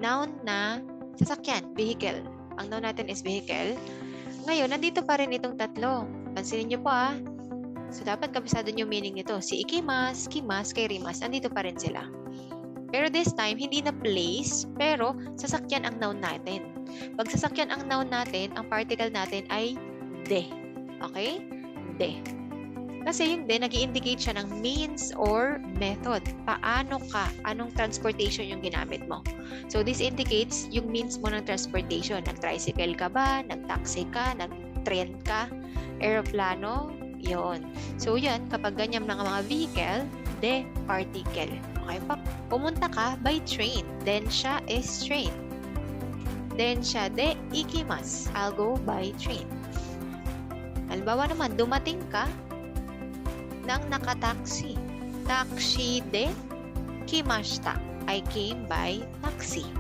noun na sasakyan, vehicle. Ang noun natin is vehicle. Ngayon, nandito pa rin itong tatlo. Pansinin nyo po So, dapat kabisado nyo meaning nito. Si ikimas, kimas, kay rimas, nandito pa rin sila. Pero this time, hindi na place, pero sasakyan ang noun natin. Pag sasakyan ang noun natin, ang particle natin ay de. Okay? De. Kasi yung de, nag-i-indicate siya ng means or method. Paano ka? Anong transportation yung ginamit mo? So, this indicates yung means mo ng transportation. Nag-tricycle ka ba? Nag-taxi ka? Nag-train ka? Aeroplano? Yon. So, yan. Kapag ganyan ng mga vehicle, de particle. Okay pa? Pumunta ka by train. Then siya is train. Then siya de ikimas. I'll go by train. Halimbawa naman, dumating ka ng nakataksi. Taxi de kimashita. I came by taxi.